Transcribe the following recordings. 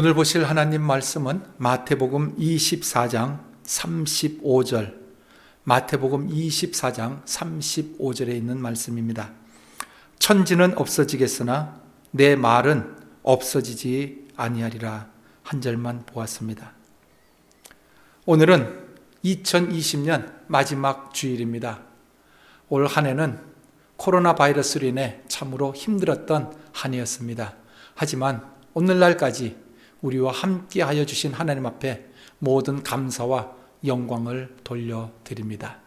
오늘 보실 하나님 말씀은 마태복음 24장 35절, 마태복음 24장 35절에 있는 말씀입니다. 천지는 없어지겠으나 내 말은 없어지지 아니하리라. 한 절만 보았습니다. 오늘은 2020년 마지막 주일입니다. 올 한 해는 코로나 바이러스로 인해 참으로 힘들었던 한 해였습니다. 하지만 오늘날까지 우리와 함께하여 주신 하나님 앞에 모든 감사와 영광을 돌려드립니다.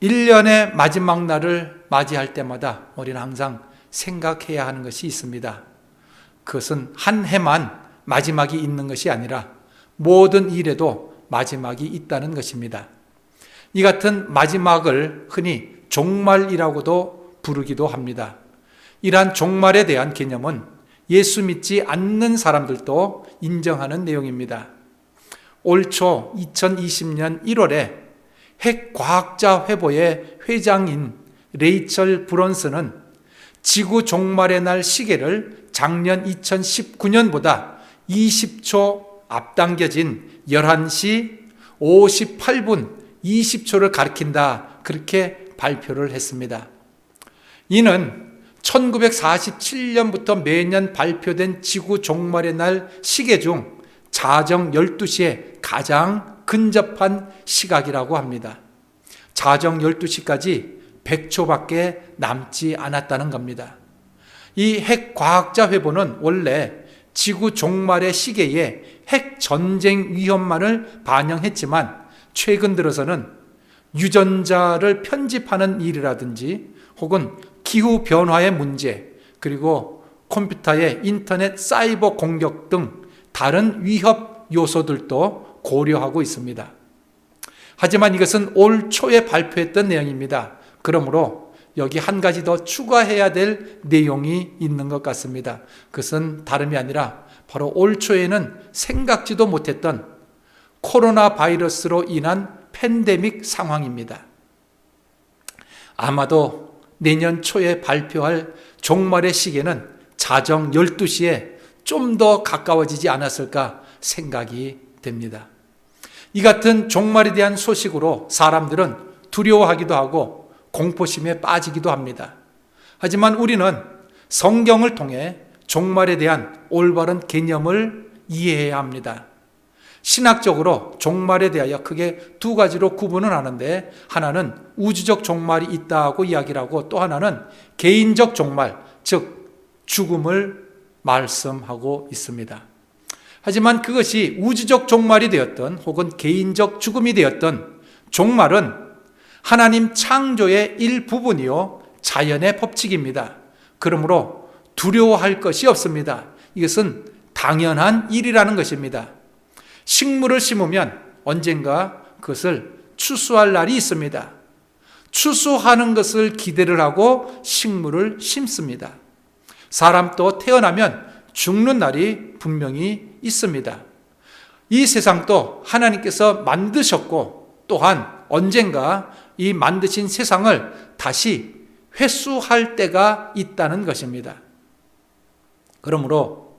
1년의 마지막 날을 맞이할 때마다 우리는 항상 생각해야 하는 것이 있습니다. 그것은 한 해만 마지막이 있는 것이 아니라 모든 일에도 마지막이 있다는 것입니다. 이 같은 마지막을 흔히 종말이라고도 부르기도 합니다. 이러한 종말에 대한 개념은 예수 믿지 않는 사람들도 인정하는 내용입니다. 올 초 2020년 1월에 핵과학자 회보의 회장인 레이첼 브론슨은 지구 종말의 날 시계를 작년 2019년보다 20초 앞당겨진 11시 58분 20초를 가리킨다, 그렇게 발표를 했습니다. 이는 1947년부터 매년 발표된 지구 종말의 날 시계 중 자정 12시에 가장 근접한 시각이라고 합니다. 자정 12시까지 100초밖에 남지 않았다는 겁니다. 이 핵과학자 회보는 원래 지구 종말의 시계에 핵 전쟁 위험만을 반영했지만 최근 들어서는 유전자를 편집하는 일이라든지 혹은 기후 변화의 문제, 그리고 컴퓨터의 인터넷 사이버 공격 등 다른 위협 요소들도 고려하고 있습니다. 하지만 이것은 올 초에 발표했던 내용입니다. 그러므로 여기 한 가지 더 추가해야 될 내용이 있는 것 같습니다. 그것은 다름이 아니라 바로 올 초에는 생각지도 못했던 코로나 바이러스로 인한 팬데믹 상황입니다. 아마도 내년 초에 발표할 종말의 시계는 자정 12시에 좀 더 가까워지지 않았을까 생각이 됩니다. 이 같은 종말에 대한 소식으로 사람들은 두려워하기도 하고 공포심에 빠지기도 합니다. 하지만 우리는 성경을 통해 종말에 대한 올바른 개념을 이해해야 합니다. 신학적으로 종말에 대하여 크게 두 가지로 구분을 하는데, 하나는 우주적 종말이 있다고 이야기를 하고 또 하나는 개인적 종말, 즉 죽음을 말씀하고 있습니다. 하지만 그것이 우주적 종말이 되었던 혹은 개인적 죽음이 되었던 종말은 하나님 창조의 일부분이요 자연의 법칙입니다. 그러므로 두려워할 것이 없습니다. 이것은 당연한 일이라는 것입니다. 식물을 심으면 언젠가 그것을 추수할 날이 있습니다. 추수하는 것을 기대를 하고 식물을 심습니다. 사람도 태어나면 죽는 날이 분명히 있습니다. 이 세상도 하나님께서 만드셨고 또한 언젠가 이 만드신 세상을 다시 회수할 때가 있다는 것입니다. 그러므로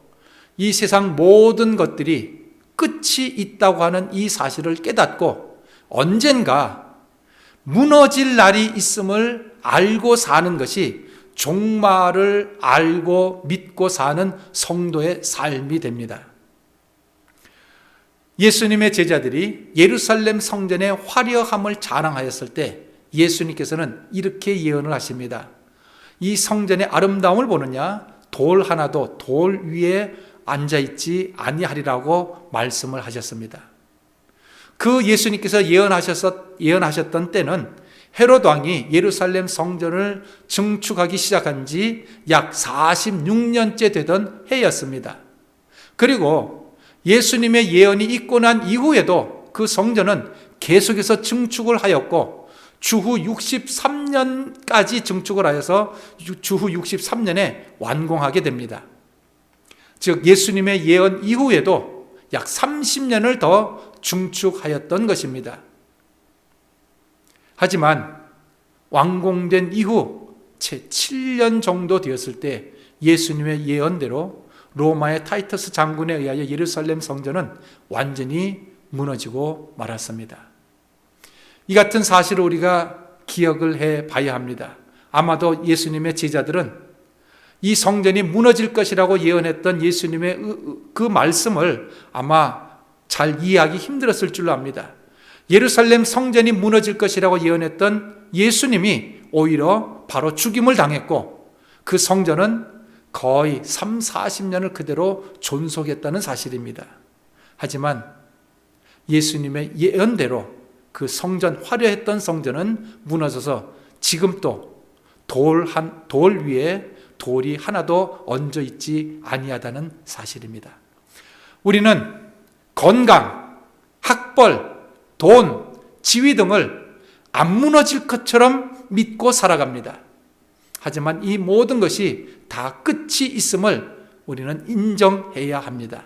이 세상 모든 것들이 끝이 있다고 하는 이 사실을 깨닫고 언젠가 무너질 날이 있음을 알고 사는 것이 종말을 알고 믿고 사는 성도의 삶이 됩니다. 예수님의 제자들이 예루살렘 성전의 화려함을 자랑하였을 때 예수님께서는 이렇게 예언을 하십니다. 이 성전의 아름다움을 보느냐? 돌 하나도 돌 위에 앉아있지 아니하리라고 말씀을 하셨습니다. 그 예수님께서 예언하셨던 때는 헤롯 왕이 예루살렘 성전을 증축하기 시작한 지 약 46년째 되던 해였습니다. 그리고 예수님의 예언이 있고 난 이후에도 그 성전은 계속해서 증축을 하였고 주후 63년까지 증축을 하여서 주후 63년에 완공하게 됩니다. 즉 예수님의 예언 이후에도 약 30년을 더 증축하였던 것입니다. 하지만 완공된 이후 채 7년 정도 되었을 때 예수님의 예언대로 로마의 타이터스 장군에 의하여 예루살렘 성전은 완전히 무너지고 말았습니다. 이 같은 사실을 우리가 기억을 해 봐야 합니다. 아마도 예수님의 제자들은 이 성전이 무너질 것이라고 예언했던 예수님의 그 말씀을 아마 잘 이해하기 힘들었을 줄로 압니다. 예루살렘 성전이 무너질 것이라고 예언했던 예수님이 오히려 바로 죽임을 당했고 그 성전은 거의 30-40년을 그대로 존속했다는 사실입니다. 하지만 예수님의 예언대로 그 성전, 화려했던 성전은 무너져서 지금 또 돌 위에 돌이 하나도 얹어 있지 아니하다는 사실입니다. 우리는 건강, 학벌, 돈, 지위 등을 안 무너질 것처럼 믿고 살아갑니다. 하지만 이 모든 것이 다 끝이 있음을 우리는 인정해야 합니다.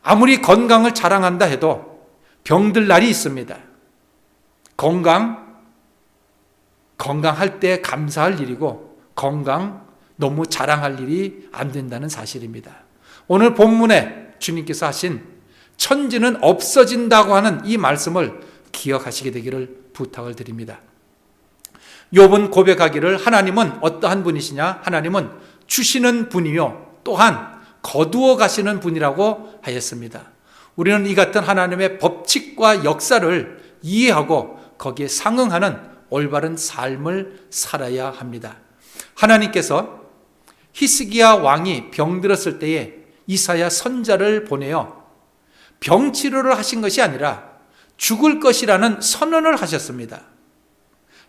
아무리 건강을 자랑한다 해도 병들 날이 있습니다. 건강할 때 감사할 일이고 건강 너무 자랑할 일이 안 된다는 사실입니다. 오늘 본문에 주님께서 하신 천지는 없어진다고 하는 이 말씀을 기억하시게 되기를 부탁을 드립니다. 욥은 고백하기를 하나님은 어떠한 분이시냐? 하나님은 주시는 분이요 또한 거두어 가시는 분이라고 하였습니다. 우리는 이 같은 하나님의 법칙과 역사를 이해하고 거기에 상응하는 올바른 삶을 살아야 합니다. 하나님께서 히스기야 왕이 병들었을 때에 이사야 선지자를 보내어 병치료를 하신 것이 아니라 죽을 것이라는 선언을 하셨습니다.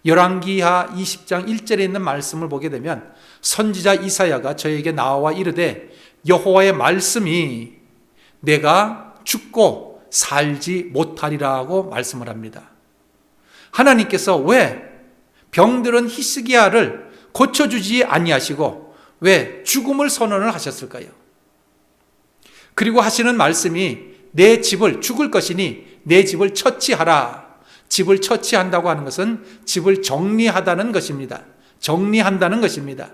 열왕기하 20장 1절에 있는 말씀을 보게 되면 선지자 이사야가 저에게 나와 이르되 여호와의 말씀이 내가 죽고 살지 못하리라고 말씀을 합니다. 하나님께서 왜 병들은 히스기야를 고쳐주지 아니하시고 왜 죽음을 선언을 하셨을까요? 그리고 하시는 말씀이 내 집을 죽을 것이니 내 집을 처치하라. 집을 처치한다고 하는 것은 집을 정리하다는 것입니다. 정리한다는 것입니다.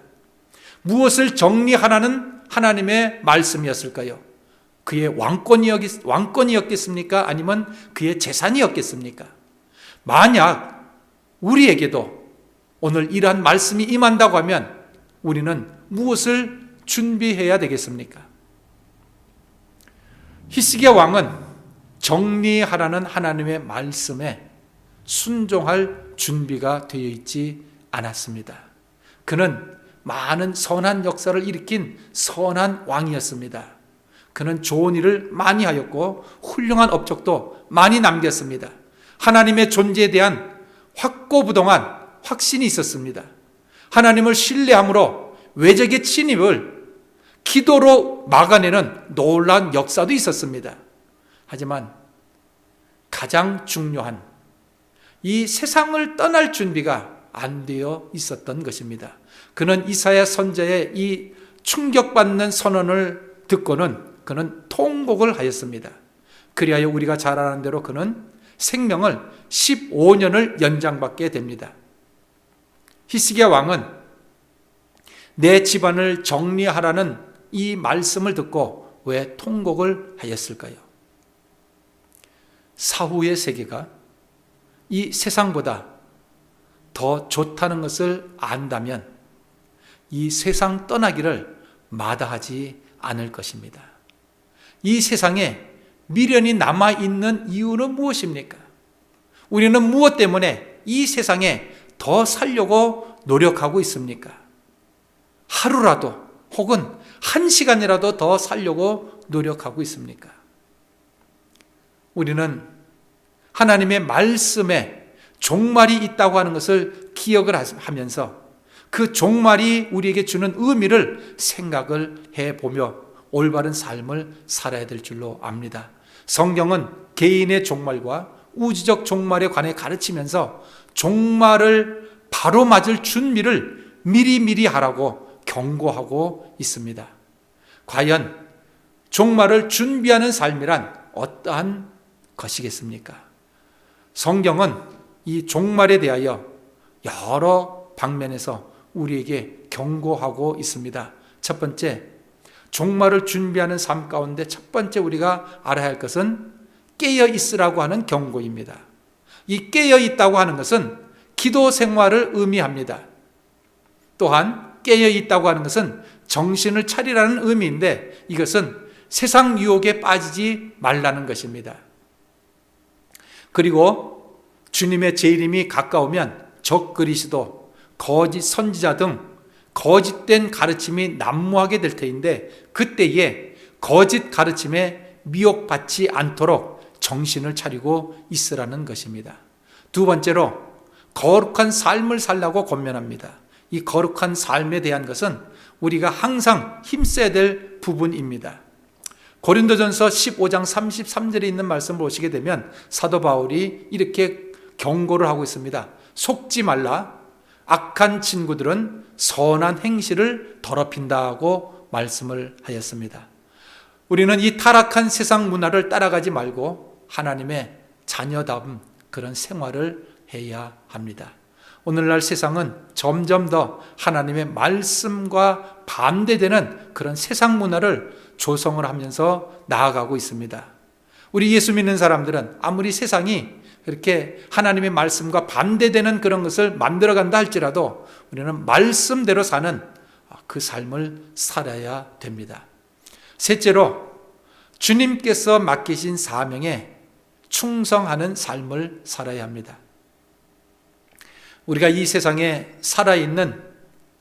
무엇을 정리하라는 하나님의 말씀이었을까요? 그의 왕권이었겠습니까? 아니면 그의 재산이었겠습니까? 만약 우리에게도 오늘 이러한 말씀이 임한다고 하면 우리는 무엇을 준비해야 되겠습니까? 히스기야 왕은 정리하라는 하나님의 말씀에 순종할 준비가 되어 있지 않았습니다. 그는 많은 선한 역사를 일으킨 선한 왕이었습니다. 그는 좋은 일을 많이 하였고 훌륭한 업적도 많이 남겼습니다. 하나님의 존재에 대한 확고부동한 확신이 있었습니다. 하나님을 신뢰함으로 외적의 침입을 기도로 막아내는 놀라운 역사도 있었습니다. 하지만 가장 중요한 이 세상을 떠날 준비가 안 되어 있었던 것입니다. 그는 이사야 선지자의 이 충격받는 선언을 듣고는 그는 통곡을 하였습니다. 그리하여 우리가 잘 아는 대로 그는 생명을 15년을 연장받게 됩니다. 히스기야 왕은 내 집안을 정리하라는 이 말씀을 듣고 왜 통곡을 하였을까요? 사후의 세계가 이 세상보다 더 좋다는 것을 안다면 이 세상 떠나기를 마다하지 않을 것입니다. 이 세상에 미련이 남아있는 이유는 무엇입니까? 우리는 무엇 때문에 이 세상에 더 살려고 노력하고 있습니까? 하루라도 혹은 한 시간이라도 더 살려고 노력하고 있습니까? 우리는 하나님의 말씀에 종말이 있다고 하는 것을 기억을 하면서 그 종말이 우리에게 주는 의미를 생각을 해보며 올바른 삶을 살아야 될 줄로 압니다. 성경은 개인의 종말과 우주적 종말에 관해 가르치면서 종말을 바로 맞을 준비를 미리미리 하라고 경고하고 있습니다. 과연 종말을 준비하는 삶이란 어떠한 것이겠습니까? 성경은 이 종말에 대하여 여러 방면에서 우리에게 경고하고 있습니다. 첫 번째, 종말을 준비하는 삶 가운데 첫 번째 우리가 알아야 할 것은 깨어 있으라고 하는 경고입니다. 이 깨어 있다고 하는 것은 기도 생활을 의미합니다. 또한 깨어 있다고 하는 것은 정신을 차리라는 의미인데 이것은 세상 유혹에 빠지지 말라는 것입니다. 그리고 주님의 재림이 가까우면 적그리스도, 거짓 선지자 등 거짓된 가르침이 난무하게 될 터인데 그때에 거짓 가르침에 미혹받지 않도록 정신을 차리고 있으라는 것입니다. 두 번째로 거룩한 삶을 살라고 권면합니다. 이 거룩한 삶에 대한 것은 우리가 항상 힘써야 될 부분입니다. 고린도전서 15장 33절에 있는 말씀을 보시게 되면 사도 바울이 이렇게 경고를 하고 있습니다. 속지 말라. 악한 친구들은 선한 행실을 더럽힌다고 말씀을 하였습니다. 우리는 이 타락한 세상 문화를 따라가지 말고 하나님의 자녀다운 그런 생활을 해야 합니다. 오늘날 세상은 점점 더 하나님의 말씀과 반대되는 그런 세상 문화를 조성을 하면서 나아가고 있습니다. 우리 예수 믿는 사람들은 아무리 세상이 그렇게 하나님의 말씀과 반대되는 그런 것을 만들어간다 할지라도 우리는 말씀대로 사는 그 삶을 살아야 됩니다. 셋째로 주님께서 맡기신 사명에 충성하는 삶을 살아야 합니다. 우리가 이 세상에 살아있는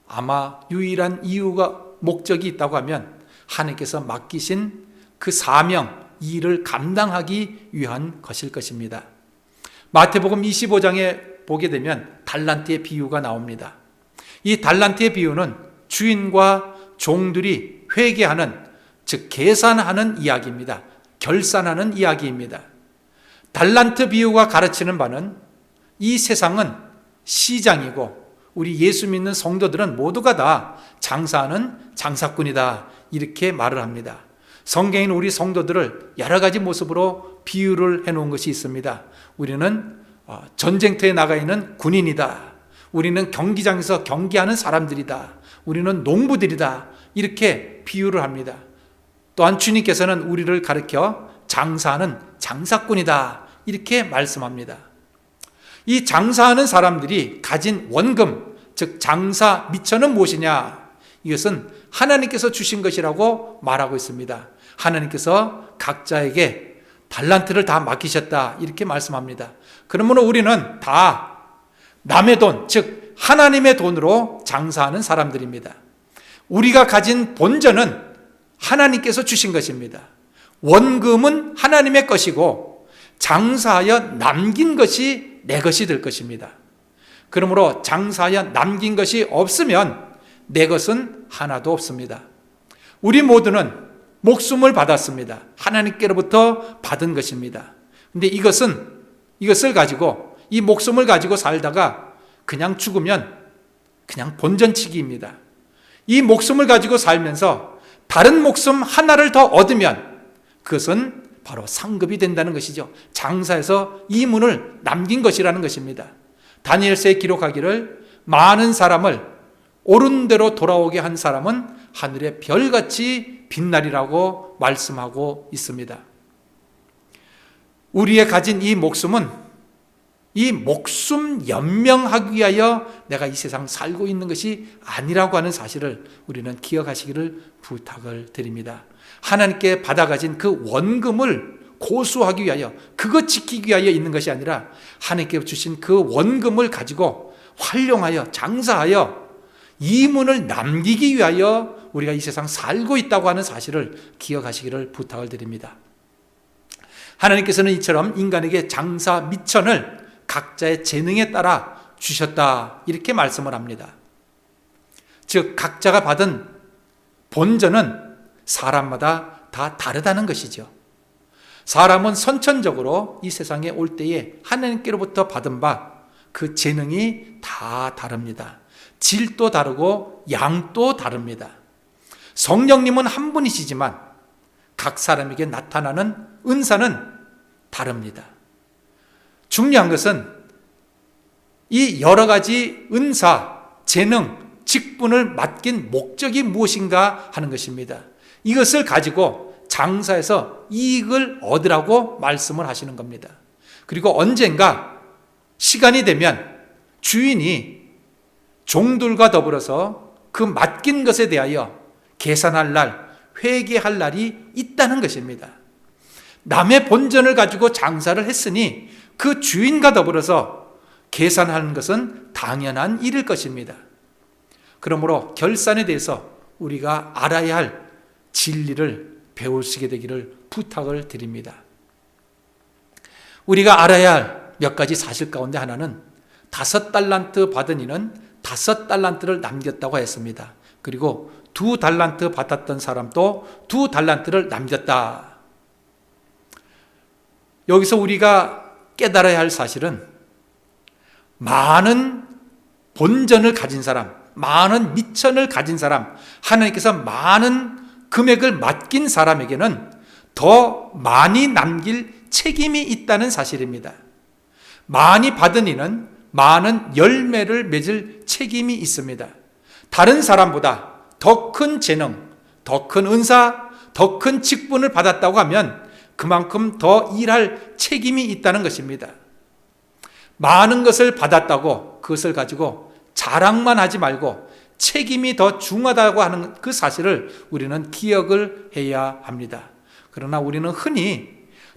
아마 유일한 이유가 목적이 있다고 하면 하나님께서 맡기신 그 사명, 이 일을 감당하기 위한 것일 것입니다. 마태복음 25장에 보게 되면 달란트의 비유가 나옵니다. 이 달란트의 비유는 주인과 종들이 회계하는, 즉 계산하는 이야기입니다. 결산하는 이야기입니다. 달란트 비유가 가르치는 바는 이 세상은 시장이고 우리 예수 믿는 성도들은 모두가 다 장사하는 장사꾼이다, 이렇게 말을 합니다. 성경에는 우리 성도들을 여러 가지 모습으로 비유를 해놓은 것이 있습니다. 우리는 전쟁터에 나가 있는 군인이다. 우리는 경기장에서 경기하는 사람들이다. 우리는 농부들이다. 이렇게 비유를 합니다. 또한 주님께서는 우리를 가르쳐 장사하는 장사꾼이다, 이렇게 말씀합니다. 이 장사하는 사람들이 가진 원금, 즉 장사 미천은 무엇이냐? 이것은 하나님께서 주신 것이라고 말하고 있습니다. 하나님께서 각자에게 달란트를 다 맡기셨다, 이렇게 말씀합니다. 그러므로 우리는 다 남의 돈, 즉 하나님의 돈으로 장사하는 사람들입니다. 우리가 가진 본전은 하나님께서 주신 것입니다. 원금은 하나님의 것이고 장사하여 남긴 것이 내 것이 될 것입니다. 그러므로 장사하여 남긴 것이 없으면 내 것은 하나도 없습니다. 우리 모두는 목숨을 받았습니다. 하나님께로부터 받은 것입니다. 근데 이것을 가지고, 이 목숨을 가지고 살다가 그냥 죽으면 그냥 본전치기입니다. 이 목숨을 가지고 살면서 다른 목숨 하나를 더 얻으면 그것은 바로 상급이 된다는 것이죠. 장사해서 이문을 남긴 것이라는 것입니다. 다니엘서에 기록하기를 많은 사람을 옳은 대로 돌아오게 한 사람은 하늘의 별같이 빛나리라고 말씀하고 있습니다. 우리의 가진 이 목숨은 이 목숨 연명하기 위하여 내가 이 세상 살고 있는 것이 아니라고 하는 사실을 우리는 기억하시기를 부탁을 드립니다. 하나님께 받아가진 그 원금을 고수하기 위하여, 그것 지키기 위하여 있는 것이 아니라 하나님께 주신 그 원금을 가지고 활용하여 장사하여 이문을 남기기 위하여 우리가 이 세상 살고 있다고 하는 사실을 기억하시기를 부탁을 드립니다. 하나님께서는 이처럼 인간에게 장사 미천을 각자의 재능에 따라 주셨다, 이렇게 말씀을 합니다. 즉 각자가 받은 본전은 사람마다 다 다르다는 것이죠. 사람은 선천적으로 이 세상에 올 때에 하나님께로부터 받은 바 그 재능이 다 다릅니다. 질도 다르고 양도 다릅니다. 성령님은 한 분이시지만 각 사람에게 나타나는 은사는 다릅니다. 중요한 것은 이 여러 가지 은사, 재능, 직분을 맡긴 목적이 무엇인가 하는 것입니다. 이것을 가지고 장사해서 이익을 얻으라고 말씀을 하시는 겁니다. 그리고 언젠가 시간이 되면 주인이 종들과 더불어서 그 맡긴 것에 대하여 계산할 날, 회개할 날이 있다는 것입니다. 남의 본전을 가지고 장사를 했으니 그 주인과 더불어서 계산하는 것은 당연한 일일 것입니다. 그러므로 결산에 대해서 우리가 알아야 할 진리를 배우시게 되기를 부탁을 드립니다. 우리가 알아야 할 몇 가지 사실 가운데 하나는 5달란트 받은 이는 5달란트를 남겼다고 했습니다. 그리고 2달란트 받았던 사람도 2달란트를 남겼다. 여기서 우리가 깨달아야 할 사실은 많은 본전을 가진 사람, 많은 미천을 가진 사람, 하나님께서 많은 금액을 맡긴 사람에게는 더 많이 남길 책임이 있다는 사실입니다. 많이 받은 이는 많은 열매를 맺을 책임이 있습니다. 다른 사람보다 더 큰 재능, 더 큰 은사, 더 큰 직분을 받았다고 하면 그만큼 더 일할 책임이 있다는 것입니다. 많은 것을 받았다고 그것을 가지고 자랑만 하지 말고 책임이 더 중하다고 하는 그 사실을 우리는 기억을 해야 합니다. 그러나 우리는 흔히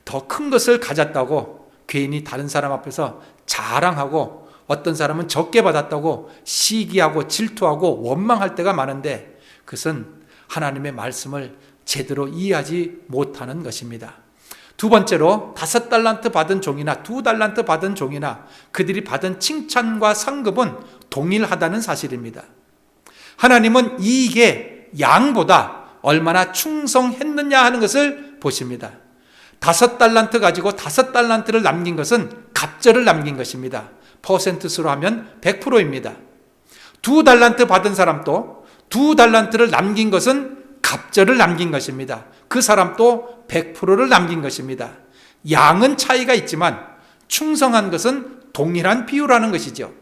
더 큰 것을 가졌다고 괜히 다른 사람 앞에서 자랑하고 어떤 사람은 적게 받았다고 시기하고 질투하고 원망할 때가 많은데 그것은 하나님의 말씀을 제대로 이해하지 못하는 것입니다. 두 번째로 5달란트 받은 종이나 2달란트 받은 종이나 그들이 받은 칭찬과 상급은 동일하다는 사실입니다. 하나님은 이익의 양보다 얼마나 충성했느냐 하는 것을 보십니다. 5달란트 가지고 5달란트를 남긴 것은 갑절을 남긴 것입니다. 퍼센트수로 하면 100%입니다. 2달란트 받은 사람도 2달란트를 남긴 것은 갑절을 남긴 것입니다. 그 사람도 100%를 남긴 것입니다. 양은 차이가 있지만 충성한 것은 동일한 비유라는 것이죠.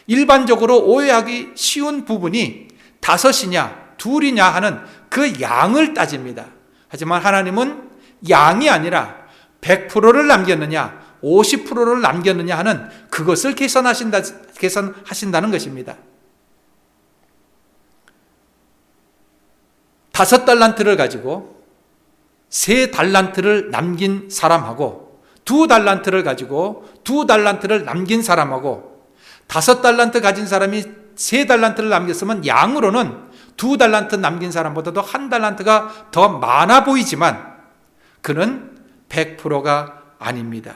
일반적으로 오해하기 쉬운 부분이 5이냐 2이냐 하는 그 양을 따집니다. 하지만 하나님은 양이 아니라 100%를 남겼느냐 50%를 남겼느냐 하는 그것을 계산하신다는 것입니다. 5달란트를 가지고 3달란트를 남긴 사람하고 2달란트를 가지고 2달란트를 남긴 사람하고 5달란트 가진 사람이 3달란트를 남겼으면 양으로는 2달란트 남긴 사람보다도 1달란트가 더 많아 보이지만 그는 100%가 아닙니다.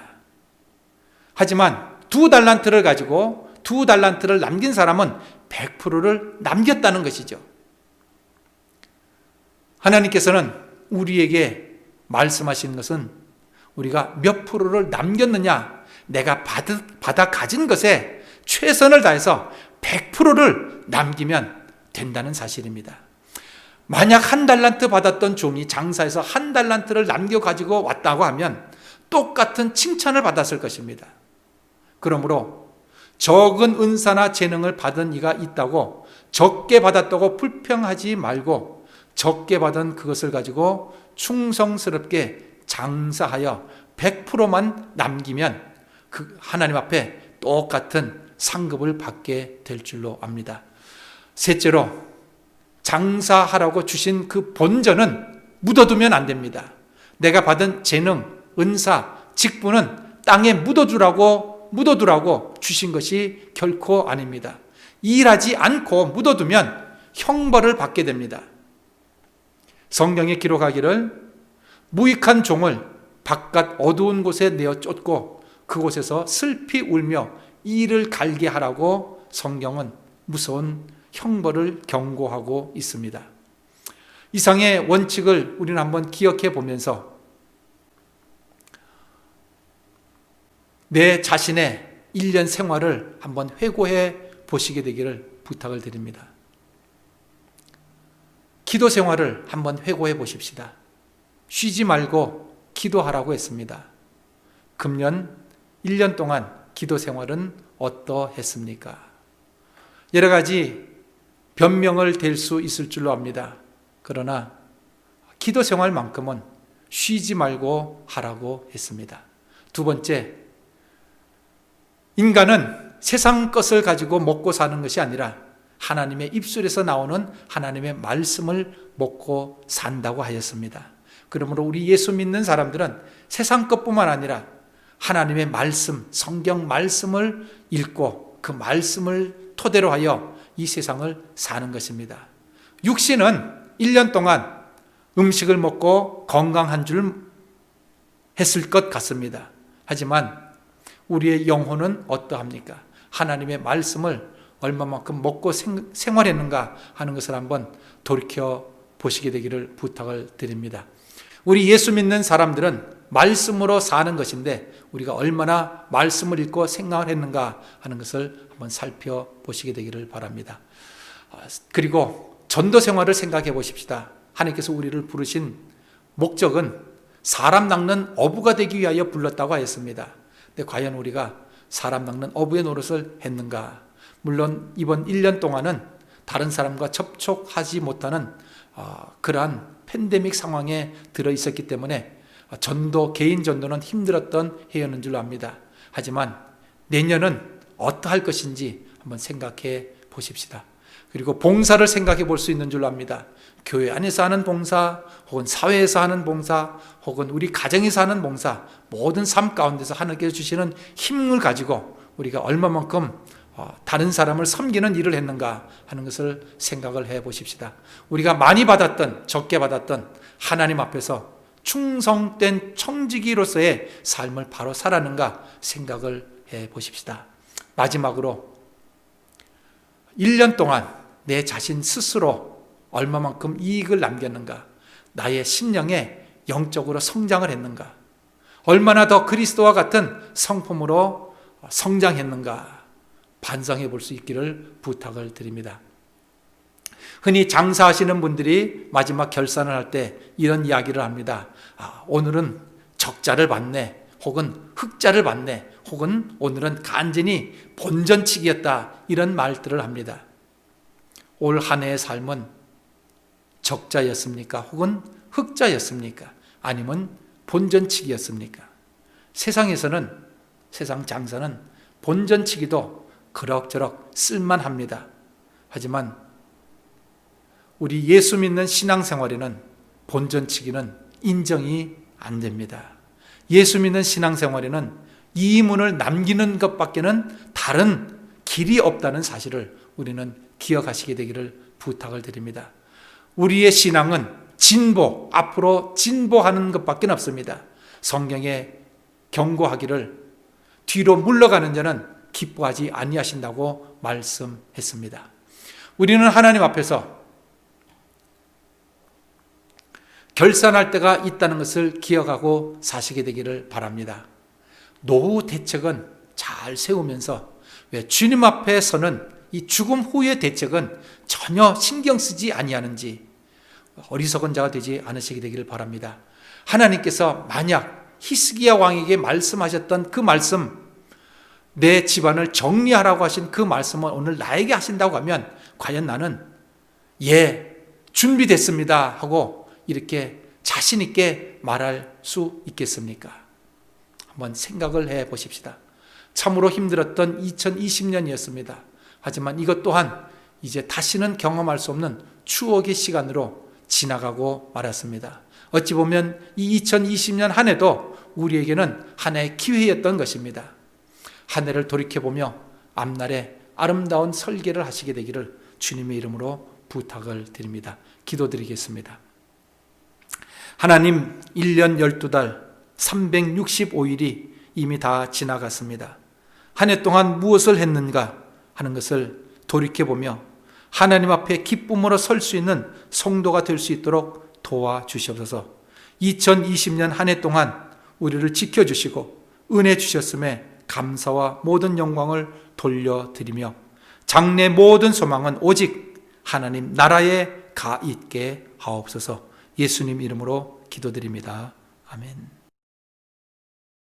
하지만 2달란트를 가지고 2달란트를 남긴 사람은 100%를 남겼다는 것이죠. 하나님께서는 우리에게 말씀하시는 것은 우리가 몇 프로를 남겼느냐, 내가 받아 가진 것에 최선을 다해서 100%를 남기면 된다는 사실입니다. 만약 1달란트 받았던 종이 장사해서 1달란트를 남겨가지고 왔다고 하면 똑같은 칭찬을 받았을 것입니다. 그러므로 적은 은사나 재능을 받은 이가 있다고 적게 받았다고 불평하지 말고 적게 받은 그것을 가지고 충성스럽게 장사하여 100%만 남기면 그 하나님 앞에 똑같은 상급을 받게 될 줄로 압니다. 셋째로 장사하라고 주신 그 본전은 묻어두면 안 됩니다. 내가 받은 재능, 은사, 직분은 땅에 묻어두라고 주신 것이 결코 아닙니다. 일하지 않고 묻어두면 형벌을 받게 됩니다. 성경에 기록하기를 무익한 종을 바깥 어두운 곳에 내어 쫓고 그곳에서 슬피 울며 이를 갈게 하라고 성경은 무서운 형벌을 경고하고 있습니다. 이상의 원칙을 우리는 한번 기억해 보면서 내 자신의 1년 생활을 한번 회고해 보시게 되기를 부탁을 드립니다. 기도 생활을 한번 회고해 보십시다. 쉬지 말고 기도하라고 했습니다. 금년 1년 동안 기도 생활은 어떠했습니까? 여러 가지 변명을 댈 수 있을 줄로 압니다. 그러나 기도 생활만큼은 쉬지 말고 하라고 했습니다. 두 번째, 인간은 세상 것을 가지고 먹고 사는 것이 아니라 하나님의 입술에서 나오는 하나님의 말씀을 먹고 산다고 하였습니다. 그러므로 우리 예수 믿는 사람들은 세상 것뿐만 아니라 하나님의 말씀, 성경 말씀을 읽고 그 말씀을 토대로 하여 이 세상을 사는 것입니다. 육신은 1년 동안 음식을 먹고 건강한 줄 했을 것 같습니다. 하지만 우리의 영혼은 어떠합니까? 하나님의 말씀을 얼마만큼 먹고 생활했는가 하는 것을 한번 돌이켜 보시게 되기를 부탁을 드립니다. 우리 예수 믿는 사람들은 말씀으로 사는 것인데 우리가 얼마나 말씀을 읽고 생각을 했는가 하는 것을 한번 살펴보시게 되기를 바랍니다. 그리고 전도 생활을 생각해 보십시다. 하나님께서 우리를 부르신 목적은 사람 낚는 어부가 되기 위하여 불렀다고 하였습니다. 근데 과연 우리가 사람 낚는 어부의 노릇을 했는가? 물론 이번 1년 동안은 다른 사람과 접촉하지 못하는 그러한 팬데믹 상황에 들어 있었기 때문에 개인 전도는 힘들었던 해였는 줄로 압니다. 하지만 내년은 어떠할 것인지 한번 생각해 보십시다. 그리고 봉사를 생각해 볼 수 있는 줄로 압니다. 교회 안에서 하는 봉사, 혹은 사회에서 하는 봉사, 혹은 우리 가정에서 하는 봉사, 모든 삶 가운데서 하나님께서 주시는 힘을 가지고 우리가 얼마만큼 다른 사람을 섬기는 일을 했는가 하는 것을 생각을 해 보십시다. 우리가 많이 받았던 적게 받았던 하나님 앞에서 충성된 청지기로서의 삶을 바로 살았는가 생각을 해 보십시다. 마지막으로 1년 동안 내 자신 스스로 얼마만큼 이익을 남겼는가, 나의 심령에 영적으로 성장을 했는가, 얼마나 더 그리스도와 같은 성품으로 성장했는가 반성해 볼 수 있기를 부탁을 드립니다. 흔히 장사하시는 분들이 마지막 결산을 할 때 이런 이야기를 합니다. 오늘은 적자를 봤네, 혹은 흑자를 봤네, 혹은 오늘은 간신히 본전치기였다, 이런 말들을 합니다. 올 한 해의 삶은 적자였습니까? 혹은 흑자였습니까? 아니면 본전치기였습니까? 세상에서는, 세상 장사는 본전치기도 그럭저럭 쓸만합니다. 하지만 우리 예수 믿는 신앙생활에는 본전치기는 인정이 안 됩니다. 예수 믿는 신앙생활에는 이문을 남기는 것밖에는 다른 길이 없다는 사실을 우리는 기억하시게 되기를 부탁을 드립니다. 우리의 신앙은 앞으로 진보하는 것밖에 없습니다. 성경에 경고하기를 뒤로 물러가는 자는 기뻐하지 아니하신다고 말씀했습니다. 우리는 하나님 앞에서 결산할 때가 있다는 것을 기억하고 사시게 되기를 바랍니다. 노후 대책은 잘 세우면서 왜 주님 앞에서는 이 죽음 후의 대책은 전혀 신경 쓰지 아니하는지 어리석은 자가 되지 않으시게 되기를 바랍니다. 하나님께서 만약 히스기야 왕에게 말씀하셨던 그 말씀, 내 집안을 정리하라고 하신 그 말씀을 오늘 나에게 하신다고 하면 과연 나는 준비됐습니다 하고 이렇게 자신 있게 말할 수 있겠습니까? 한번 생각을 해 보십시다. 참으로 힘들었던 2020년이었습니다. 하지만 이것 또한 이제 다시는 경험할 수 없는 추억의 시간으로 지나가고 말았습니다. 어찌 보면 이 2020년 한 해도 우리에게는 하나의 기회였던 것입니다. 한 해를 돌이켜보며 앞날에 아름다운 설계를 하시게 되기를 주님의 이름으로 부탁을 드립니다. 기도드리겠습니다. 하나님, 1년 12달 365일이 이미 다 지나갔습니다. 한 해 동안 무엇을 했는가 하는 것을 돌이켜보며 하나님 앞에 기쁨으로 설 수 있는 성도가 될 수 있도록 도와주시옵소서. 2020년 한 해 동안 우리를 지켜주시고 은혜 주셨음에 감사와 모든 영광을 돌려드리며 장래 모든 소망은 오직 하나님 나라에 가 있게 하옵소서. 예수님 이름으로 기도드립니다. 아멘.